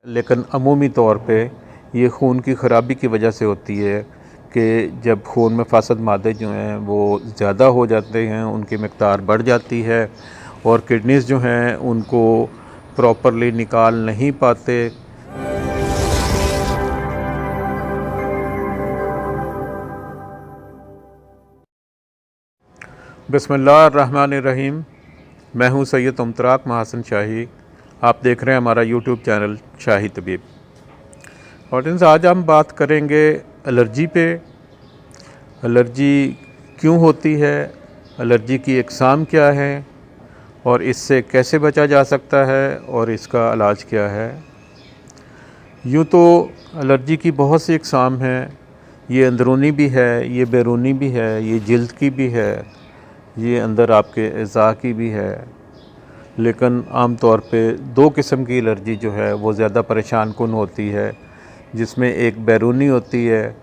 लेकिन अमूमी तौर पे ये खून की ख़राबी की वजह से होती है कि जब खून में फासद मादे जो हैं वो ज़्यादा हो जाते हैं, उनकी मिक़दार बढ़ जाती है और किडनीज़ जो हैं उनको प्रॉपरली निकाल नहीं पाते। बिस्मिल्लाहिर्रहमानिर्रहीम। मैं हूं सैयद मुमतराक महासन शाही। आप देख रहे हैं हमारा यूट्यूब चैनल शाही तबीब। ऑडियंस, आज हम बात करेंगे एलर्जी पे। एलर्जी क्यों होती है, एलर्जी की अक़साम क्या है और इससे कैसे बचा जा सकता है और इसका इलाज क्या है। यूँ तो एलर्जी की बहुत सी अक़साम हैं। ये अंदरूनी भी है, ये बैरूनी भी है, ये जिल्द की भी है, ये अंदर आपके अज़ा की भी है। लेकिन आम तौर पे दो किस्म की एलर्जी जो है वो ज़्यादा परेशान कुन होती है, जिसमें एक बैरूनी होती है,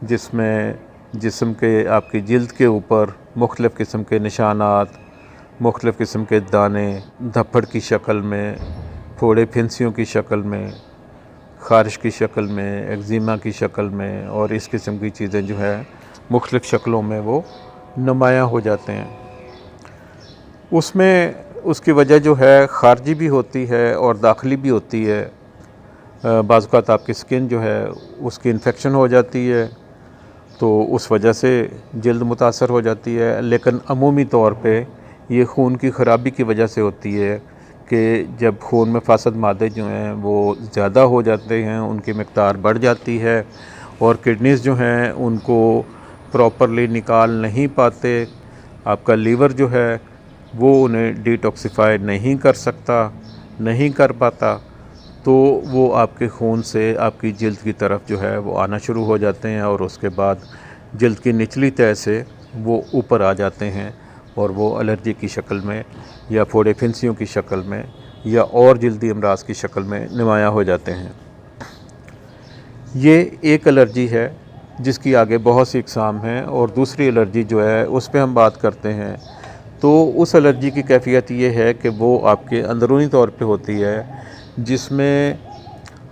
जिसमें जिस्म के आपकी जिल्द के ऊपर मुख्तलिफ़ किस्म के निशानात, मुख्तलिफ़ किस्म के दाने धप्पड़ की शक्ल में, फोड़े फिंसियों की शक्ल में, ख़ारिश की शक्ल में, एक्ज़ीमा की शक्ल में और इस किस्म की चीज़ें जो है मुख्तलिफ़ शक्लों में वो नुमायाँ हो जाते हैं। उसमें उसकी वजह जो है ख़ारजी भी होती है और दाखिली भी होती है। बाज़ औक़ात आपकी स्किन जो है उसकी इन्फेक्शन हो जाती है तो उस वजह से जल्द मुतासर हो जाती है। लेकिन अमूमी तौर पे ये खून की ख़राबी की वजह से होती है कि जब खून में फासद मादे जो हैं वो ज़्यादा हो जाते हैं, उनकी मिक़दार बढ़ जाती है और किडनीज़ जो हैं उनको प्रॉपरली निकाल नहीं पाते। आपका लीवर जो है वो उन्हें डिटॉक्सिफ़ाई नहीं कर सकता, नहीं कर पाता, तो वो आपके खून से आपकी जिल्द की तरफ जो है वो आना शुरू हो जाते हैं और उसके बाद जिल्द की निचली तह से वो ऊपर आ जाते हैं और वो एलर्जी की शक्ल में या फोड़े फिंसियों की शक्ल में या और जिल्दी अमराज की शक्ल में नुमायाँ हो जाते हैं। ये एक एलर्जी है जिसकी आगे बहुत सी अक़साम हैं और दूसरी एलर्जी जो है उस पर हम बात करते हैं। तो उस एलर्जी की कैफ़ियत ये है कि वो आपके अंदरूनी तौर पे होती है, जिसमें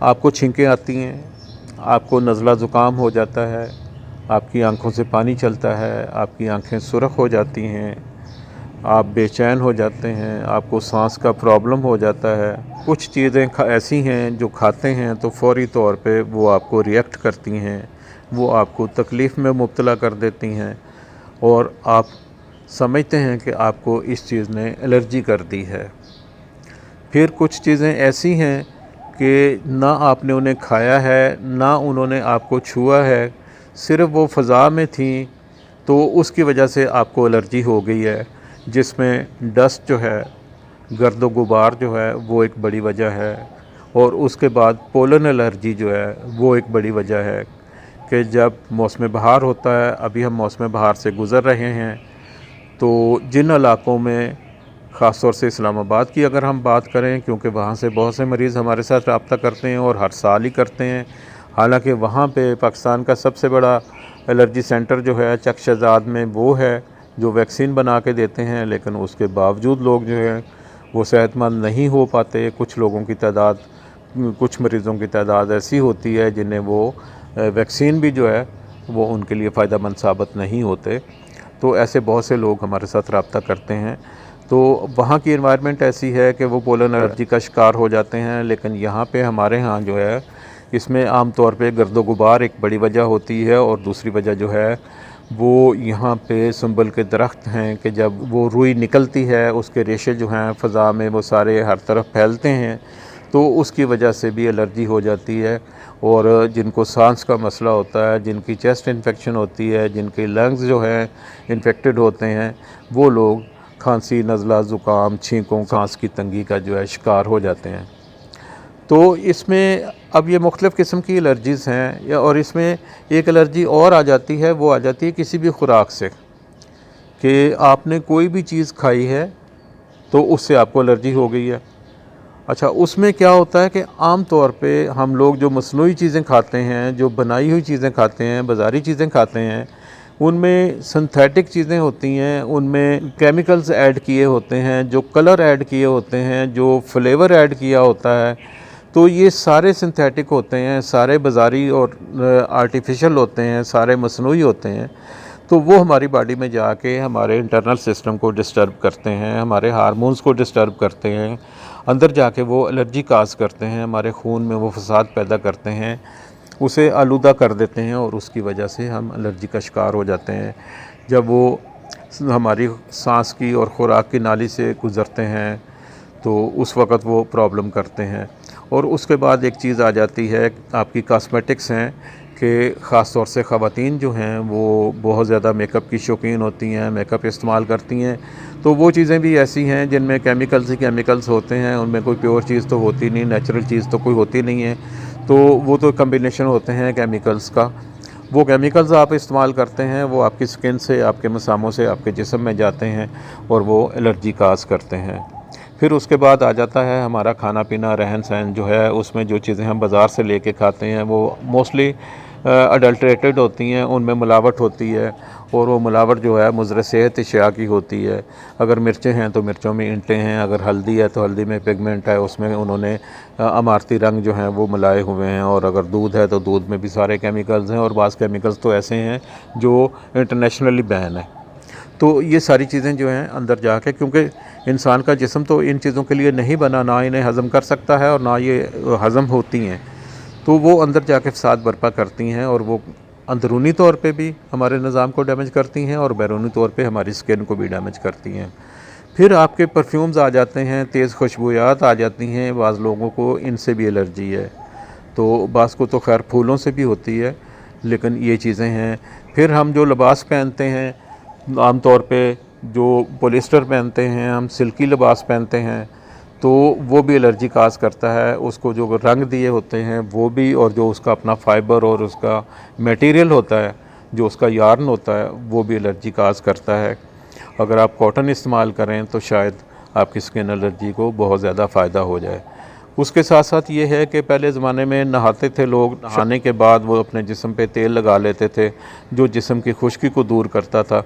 आपको छींकें आती हैं, आपको नज़ला ज़ुकाम हो जाता है, आपकी आँखों से पानी चलता है, आपकी आँखें सुर्ख़ हो जाती हैं, आप बेचैन हो जाते हैं, आपको सांस का प्रॉब्लम हो जाता है। कुछ चीज़ें ऐसी हैं जो खाते हैं तो फ़ौरी तौर पे वो आपको रिएक्ट करती हैं, वो आपको तकलीफ़ में मुब्तला कर देती हैं और आप समझते हैं कि आपको इस चीज़ ने एलर्जी कर दी है। फिर कुछ चीज़ें ऐसी हैं कि ना आपने उन्हें खाया है, ना उन्होंने आपको छुआ है, सिर्फ़ वो फ़ज़ा में थी तो उसकी वजह से आपको एलर्जी हो गई है, जिसमें डस्ट जो है, गर्द गुबार जो है वो एक बड़ी वजह है और उसके बाद पोलन एलर्जी जो है वो एक बड़ी वजह है कि जब मौसम बहार होता है, अभी हम मौसम बहार से गुज़र रहे हैं, तो जिन इलाक़ों में ख़ास तौर से इस्लामाबाद की अगर हम बात करें, क्योंकि वहाँ से बहुत से मरीज़ हमारे साथ रब्ता करते हैं और हर साल ही करते हैं। हालांकि वहाँ पे पाकिस्तान का सबसे बड़ा एलर्जी सेंटर जो है चक शहजाद में वो है जो वैक्सीन बना के देते हैं, लेकिन उसके बावजूद लोग जो हैं वो सेहतमंद नहीं हो पाते। कुछ लोगों की तादाद, कुछ मरीज़ों की तादाद ऐसी होती है जिन्हें वो वैक्सीन भी जो है वो उनके लिए फ़ायदेमंद साबित नहीं होते। तो ऐसे बहुत से लोग हमारे साथ रब्ता करते हैं। तो वहाँ की एनवायरनमेंट ऐसी है कि वो पोलन एलर्जी का शिकार हो जाते हैं। लेकिन यहाँ पे हमारे यहाँ जो है इसमें आम तौर पे गर्द गुबार एक बड़ी वजह होती है और दूसरी वजह जो है वो यहाँ पे संबल के दरख्त हैं कि जब वो रुई निकलती है, उसके रेशे जो हैं फ़ज़ा में वो सारे हर तरफ फैलते हैं, तो उसकी वजह से भी एलर्जी हो जाती है। और जिनको सांस का मसला होता है, जिनकी चेस्ट इन्फेक्शन होती है, जिनके लंग्स जो हैं इन्फेक्टेड होते हैं, वो लोग खांसी, नज़ला, ज़ुकाम, छींकों, सांस की तंगी का जो है शिकार हो जाते हैं। तो इसमें अब ये मुख्तलिफ़ किस्म की एलर्जीज़ हैं और इसमें एक एलर्जी और आ जाती है, वो आ जाती है किसी भी खुराक से, कि आपने कोई भी चीज़ खाई है तो उससे आपको एलर्जी हो गई है। अच्छा, उसमें क्या होता है कि आम तौर पे हम लोग जो मसनूई चीज़ें खाते हैं, जो बनाई हुई चीज़ें खाते हैं, बाज़ारी चीज़ें खाते हैं, उनमें सिंथेटिक चीज़ें होती हैं, उनमें केमिकल्स ऐड किए होते हैं, जो कलर ऐड किए होते हैं, जो फ्लेवर ऐड किया होता है। तो ये सारे सिंथेटिक होते हैं, सारे बाज़ारी और आर्टिफिशियल होते हैं, सारे मसनूई होते हैं। तो वो हमारी बॉडी में जाके हमारे इंटरनल सिस्टम को डिस्टर्ब करते हैं, हमारे हार्मोन्स को डिस्टर्ब करते हैं, अंदर जाके वो एलर्जी काज करते हैं, हमारे खून में वो फसाद पैदा करते हैं, उसे आलूदा कर देते हैं और उसकी वजह से हम एलर्जी का शिकार हो जाते हैं। जब वो हमारी सांस की और ख़ुराक की नाली से गुज़रते हैं तो उस वक़्त वो प्रॉब्लम करते हैं। और उसके बाद एक चीज़ आ जाती है, आपकी कॉस्मेटिक्स हैं कि ख़ास तौर से ख़वातीन जो हैं वो बहुत ज़्यादा मेकअप की शौकीन होती हैं, मेकअप इस्तेमाल करती हैं। तो वो चीज़ें भी ऐसी हैं जिनमें केमिकल्स ही केमिकल्स होते हैं, उनमें कोई प्योर चीज़ तो होती नहीं, नेचुरल चीज़ तो कोई होती नहीं है। तो वो तो कम्बिनेशन होते हैं केमिकल्स का। वो केमिकल्स आप इस्तेमाल करते हैं, वो आपकी स्किन से, आपके मसामों से, आपके जिस्म में जाते हैं और वो एलर्जी काज़ करते हैं। फिर उसके बाद आ जाता है हमारा खाना पीना, रहन सहन जो है, उसमें जो चीज़ें हम बाज़ार से लेके खाते हैं वो मोस्टली अडल्ट्रेटेड होती हैं, उनमें मिलावट होती है और वो मिलावट जो है मुज़र सेहत अशिया की होती है। अगर मिर्चें हैं तो मिर्चों में ईंटें हैं, अगर हल्दी है तो हल्दी में पिगमेंट है, उसमें उन्होंने अमारती रंग जो हैं वो मिलाए हुए हैं, और अगर दूध है तो दूध में भी सारे केमिकल्स हैं, और बाज़ केमिकल्स तो ऐसे हैं जो इंटरनेशनली बैन है। तो ये सारी चीज़ें जो हैं अंदर जाके, क्योंकि इंसान का जिस्म तो इन चीज़ों के लिए नहीं बना, ना इन्हें हज़म कर सकता है और ना ये हज़म होती हैं, तो वो अंदर जाके फसाद बर्पा करती हैं और वो अंदरूनी तौर पे भी हमारे निज़ाम को डैमेज करती हैं और बैरूनी तौर पे हमारी स्किन को भी डैमेज करती हैं। फिर आपके परफ्यूम्स आ जाते हैं, तेज़ खुशबूयात आ जाती हैं, बाज़ लोगों को इनसे भी एलर्जी है, तो बाज़ को तो खैर फूलों से भी होती है, लेकिन ये चीज़ें हैं। फिर हम जो लिबास पहनते हैं, आम तौर पे जो पॉलिस्टर पहनते हैं, हम सिल्की लिबास पहनते हैं, तो वो भी एलर्जी काज़ करता है। उसको जो रंग दिए होते हैं वो भी, और जो उसका अपना फ़ाइबर और उसका मटेरियल होता है, जो उसका यार्न होता है, वो भी एलर्जी काज़ करता है। अगर आप कॉटन इस्तेमाल करें तो शायद आपकी स्किन एलर्जी को बहुत ज़्यादा फ़ायदा हो जाए। उसके साथ साथ ये है कि पहले ज़माने में नहाते थे लोग, नहाने के बाद वो अपने जिस्म पे तेल लगा लेते थे जो जिस्म की खुश्की को दूर करता था।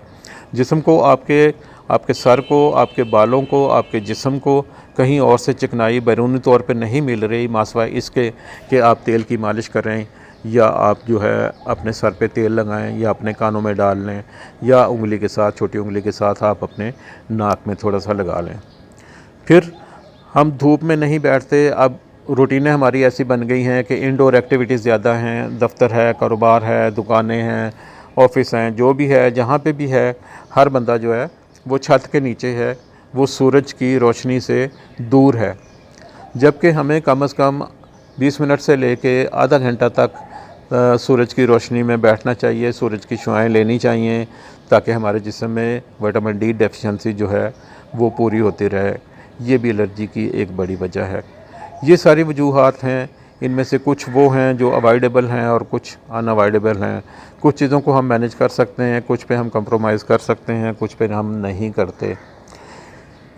जिस्म को, आपके सर को, आपके बालों को, आपके जिस्म को कहीं और से चिकनाई बैरूनी तौर पे नहीं मिल रही, मासवा इसके कि आप तेल की मालिश करें या आप जो है अपने सर पे तेल लगाएं या अपने कानों में डाल लें या उंगली के साथ, छोटी उंगली के साथ आप अपने नाक में थोड़ा सा लगा लें। फिर हम धूप में नहीं बैठते। अब रूटीनें हमारी ऐसी बन गई हैं कि इंडोर एक्टिविटीज़ ज़्यादा हैं, दफ्तर है, कारोबार है, दुकानें हैं, ऑफिस हैं, जो भी है, जहाँ पे भी है, हर बंदा जो है वो छत के नीचे है, वो सूरज की रोशनी से दूर है। जबकि हमें कम से कम 20 मिनट से लेके आधा घंटा तक सूरज की रोशनी में बैठना चाहिए, सूरज की छुआएँ लेनी चाहिए, ताकि हमारे जिस्म में विटामिन डी डेफिशिएंसी जो है वो पूरी होती रहे। ये भी एलर्जी की एक बड़ी वजह है। ये सारी वजूहात हैं, इनमें से कुछ वो हैं जो अवॉइडेबल हैं और कुछ अनअवॉइडेबल हैं। कुछ चीज़ों को हम मैनेज कर सकते हैं, कुछ पे हम कंप्रोमाइज़ कर सकते हैं, कुछ पे हम नहीं करते।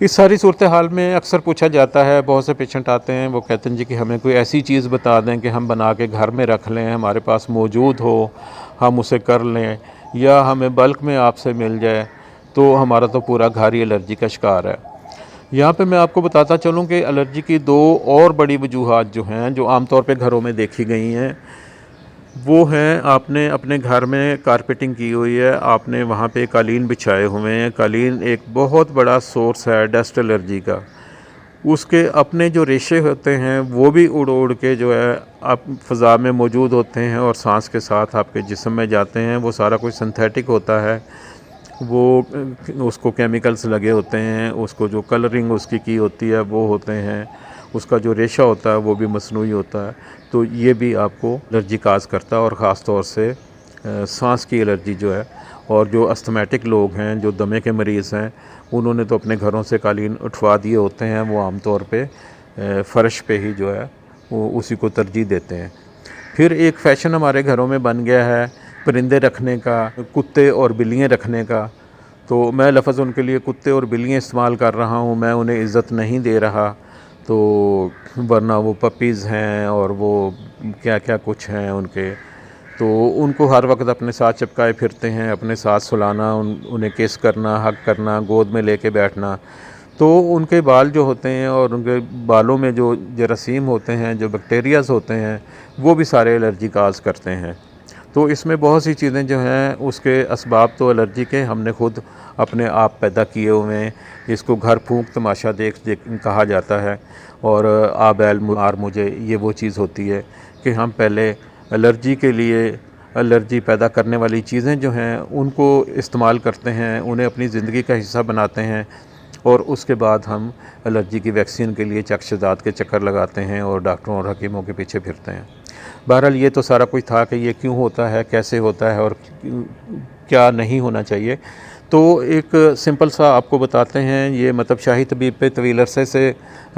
इस सारी सूरत हाल में अक्सर पूछा जाता है, बहुत से पेशेंट आते हैं, वो कहते हैं जी कि हमें कोई ऐसी चीज़ बता दें कि हम बना के घर में रख लें, हमारे पास मौजूद हो, हम उसे कर लें, या हमें बल्क में आपसे मिल जाए तो हमारा तो पूरा घर ही एलर्जी का शिकार है। यहाँ पे मैं आपको बताता चलूँ कि एलर्जी की दो और बड़ी वजूहात जो हैं, जो आमतौर पे घरों में देखी गई हैं, वो हैं, आपने अपने घर में कारपेटिंग की हुई है, आपने वहाँ पे कालीन बिछाए हुए हैं। कालीन एक बहुत बड़ा सोर्स है डस्ट एलर्जी का। उसके अपने जो रेशे होते हैं वो भी उड़ उड़ के जो है आप फ़ज़ा में मौजूद होते हैं और सांस के साथ आपके जिस्म में जाते हैं। वो सारा कुछ सिंथेटिक होता है, वो उसको केमिकल्स लगे होते हैं, उसको जो कलरिंग उसकी की होती है वो होते हैं, उसका जो रेशा होता है वो भी मसनूई होता है। तो ये भी आपको एलर्जी काज करता है, और ख़ास तौर से सांस की एलर्जी जो है। और जो अस्थमैटिक लोग हैं, जो दमे के मरीज़ हैं, उन्होंने तो अपने घरों से कालीन उठवा दिए होते हैं, वो आम तौर पे फ़र्श पे ही जो है वो उसी को तरजीह देते हैं। फिर एक फ़ैशन हमारे घरों में बन गया है परिंदे रखने का, कुत्ते और बिल्लियाँ रखने का। तो मैं लफ्ज़ उनके लिए कुत्ते और बिल्लियाँ इस्तेमाल कर रहा हूँ, मैं उन्हें इज़्ज़त नहीं दे रहा, तो वरना वो पपीज़ हैं और वो क्या क्या कुछ हैं उनके, तो उनको हर वक्त अपने साथ चिपकाए फिरते हैं, अपने साथ सुलाना, उन्हें किस करना, हग करना, गोद में लेके बैठना। तो उनके बाल जो होते हैं और उनके बालों में जो जरासीम होते हैं, जो बैक्टीरियाज़ होते हैं, वो भी सारे एलर्जी काज करते हैं। तो इसमें बहुत सी चीज़ें जो हैं उसके असबाब तो एलर्जी के हमने खुद अपने आप पैदा किए हुए हैं। इसको घर फूंक तमाशा देख देख कहा जाता है। और आ बैल मार मुझे, ये वो चीज़ होती है कि हम पहले एलर्जी के लिए एलर्जी पैदा करने वाली चीज़ें जो हैं उनको इस्तेमाल करते हैं, उन्हें अपनी ज़िंदगी का हिस्सा बनाते हैं, और उसके बाद हम एलर्जी की वैक्सीन के लिए चकशदात के चक्कर लगाते हैं और डॉक्टरों और हकीमों के पीछे फिरते हैं। बहरहाल ये तो सारा कुछ था कि ये क्यों होता है, कैसे होता है और क्या नहीं होना चाहिए। तो एक सिंपल सा आपको बताते हैं। ये मतलब शाही तबीब पे तवील अरसे से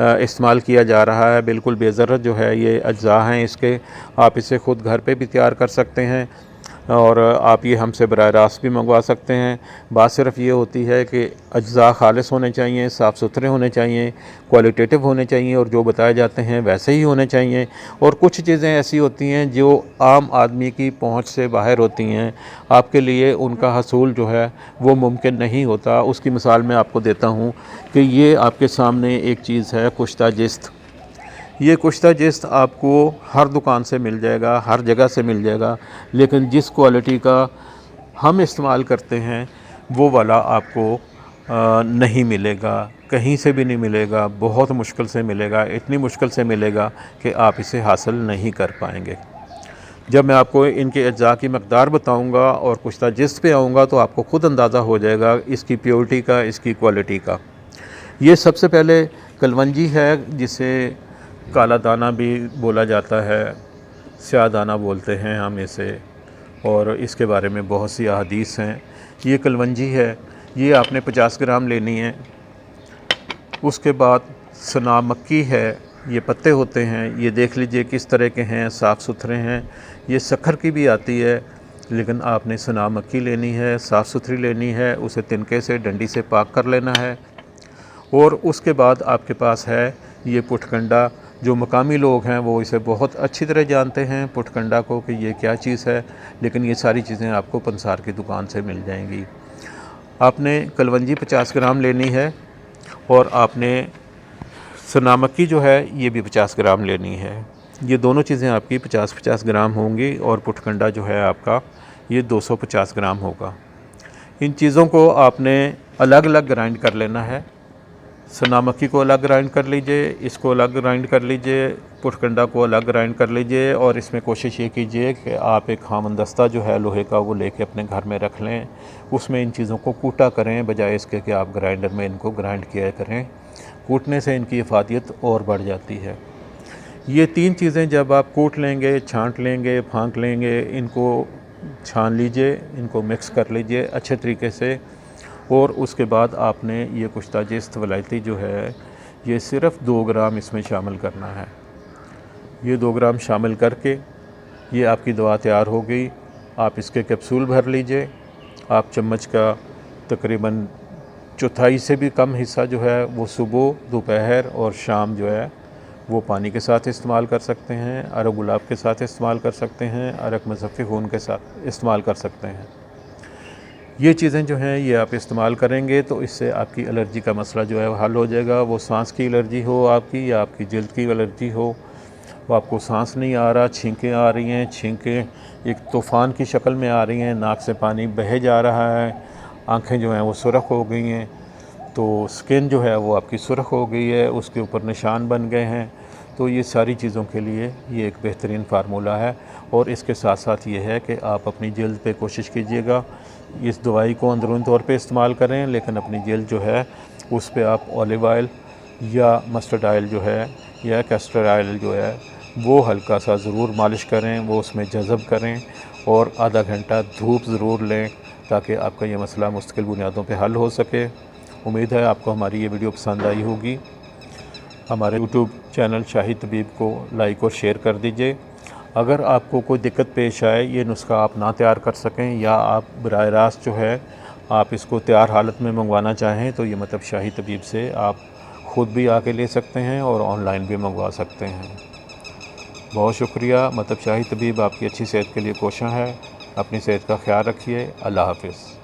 इस्तेमाल किया जा रहा है। बिल्कुल बेज़रत जो है ये अज्जा हैं इसके, आप इसे ख़ुद घर पे भी तैयार कर सकते हैं और आप ये हमसे बराह रास्त भी मंगवा सकते हैं। बात सिर्फ ये होती है कि अज्जा खालिस होने चाहिए, साफ़ सुथरे होने चाहिए, क्वालिटेटिव होने चाहिए और जो बताए जाते हैं वैसे ही होने चाहिए। और कुछ चीज़ें ऐसी होती हैं जो आम आदमी की पहुंच से बाहर होती हैं, आपके लिए उनका हसूल जो है वो मुमकिन नहीं होता। उसकी मिसाल मैं आपको देता हूँ कि ये आपके सामने एक चीज़ है कुश्ता जिस्त। ये कुश्ता जिस्त आपको हर दुकान से मिल जाएगा, हर जगह से मिल जाएगा, लेकिन जिस क्वालिटी का हम इस्तेमाल करते हैं वो वाला आपको नहीं मिलेगा, कहीं से भी नहीं मिलेगा, बहुत मुश्किल से मिलेगा। इतनी मुश्किल से मिलेगा कि आप इसे हासिल नहीं कर पाएंगे। जब मैं आपको इनके अज्जा की मकदार बताऊंगा और कुश्ता जिस्त पे आऊँगा तो आपको ख़ुद अंदाज़ा हो जाएगा इसकी प्योरिटी का, इसकी क्वालिटी का। ये सबसे पहले कलवंजी है, जिसे काला दाना भी बोला जाता है, स्याह दाना बोलते हैं हम इसे, और इसके बारे में बहुत सी अहादीस हैं। ये कलवंजी है, ये आपने 50 ग्राम लेनी है। उसके बाद सना मक्की है, ये पत्ते होते हैं, ये देख लीजिए किस तरह के हैं, साफ़ सुथरे हैं। ये शक्कर की भी आती है, लेकिन आपने सना मक्की लेनी है, साफ़ सुथरी लेनी है, उसे तिनके से डंडी से पाक कर लेना है। और उसके बाद आपके पास है ये पुठकंडा। जो मकामी लोग हैं वो इसे बहुत अच्छी तरह जानते हैं पुठकंडा को कि ये क्या चीज़ है, लेकिन ये सारी चीज़ें आपको पंसार की दुकान से मिल जाएंगी। आपने कलवंजी 50 ग्राम लेनी है और आपने सना मक्की जो है ये भी 50 ग्राम लेनी है। ये दोनों चीज़ें आपकी 50-50 ग्राम होंगी और पुठकंडा जो है आपका ये 250 ग्राम होगा। इन चीज़ों को आपने अलग अलग ग्राइंड कर लेना है। सना मक्की को अलग ग्राइंड कर लीजिए, इसको अलग ग्राइंड कर लीजिए, पुठकंडा को अलग ग्राइंड कर लीजिए। और इसमें कोशिश ये कीजिए कि आप एक खामनदस्ता जो है लोहे का वो लेके अपने घर में रख लें, उसमें इन चीज़ों को कूटा करें, बजाय इसके कि आप ग्राइंडर में इनको ग्राइंड किया करें। कूटने से इनकी इफ़ादियत और बढ़ जाती है। ये 3 चीज़ें जब आप कूट लेंगे, छांट लेंगे, फाँक लेंगे, इनको छान लीजिए, इनको मिक्स कर लीजिए अच्छे तरीके से। और उसके बाद आपने ये कुश्ता जिस्त वलायती जो है ये सिर्फ़ 2 ग्राम इसमें शामिल करना है। ये 2 ग्राम शामिल करके ये आपकी दवा तैयार हो गई। आप इसके कैप्सूल भर लीजिए। आप चम्मच का तकरीबन चौथाई से भी कम हिस्सा जो है वो सुबह, दोपहर और शाम जो है वो पानी के साथ इस्तेमाल कर सकते हैं, अरक गुलाब के साथ इस्तेमाल कर सकते हैं, अरक मुज़फ़्फ़ी खून के साथ इस्तेमाल कर सकते हैं। ये चीज़ें जो हैं ये आप इस्तेमाल करेंगे तो इससे आपकी एलर्जी का मसला जो है हल हो जाएगा। वो सांस की एलर्जी हो आपकी या आपकी जल्द की एलर्जी हो, वो आपको सांस नहीं आ रहा, छींकें आ रही हैं, छींकें एक तूफ़ान की शक्ल में आ रही हैं, नाक से पानी बहे जा रहा है, आँखें जो हैं वो सुरख हो गई हैं, तो स्किन जो है वो आपकी सुरख हो गई है, उसके ऊपर निशान बन गए हैं। तो ये सारी चीज़ों के लिए ये एक बेहतरीन फार्मूला है। और इसके साथ साथ ये है कि आप अपनी जल्द पे कोशिश कीजिएगा इस दवाई को अंदरूनी तौर पे इस्तेमाल करें, लेकिन अपनी जल्द जो है उस पे आप ऑलिव ऑयल या मस्टर्ड ऑयल जो है या कैस्टर ऑयल जो है वो हल्का सा ज़रूर मालिश करें, वो उसमें जज़ब करें और आधा घंटा धूप ज़रूर लें ताकि आपका ये मसला मुस्तकिल बुनियादों पे हल हो सके। उम्मीद है आपको हमारी ये वीडियो पसंद आई होगी। हमारे यूट्यूब चैनल शाही तबीब को लाइक और शेयर कर दीजिए। अगर आपको कोई दिक्कत पेश आए, ये नुस्खा आप ना तैयार कर सकें या आप बराह रास्त जो है आप इसको तैयार हालत में मंगवाना चाहें, तो ये मतलब शाही तबीब से आप ख़ुद भी आके ले सकते हैं और ऑनलाइन भी मंगवा सकते हैं। बहुत शुक्रिया। मतलब शाही तबीब आपकी अच्छी सेहत के लिए कोशिश है। अपनी सेहत का ख्याल रखिए। अल्लाह हाफ़िज़।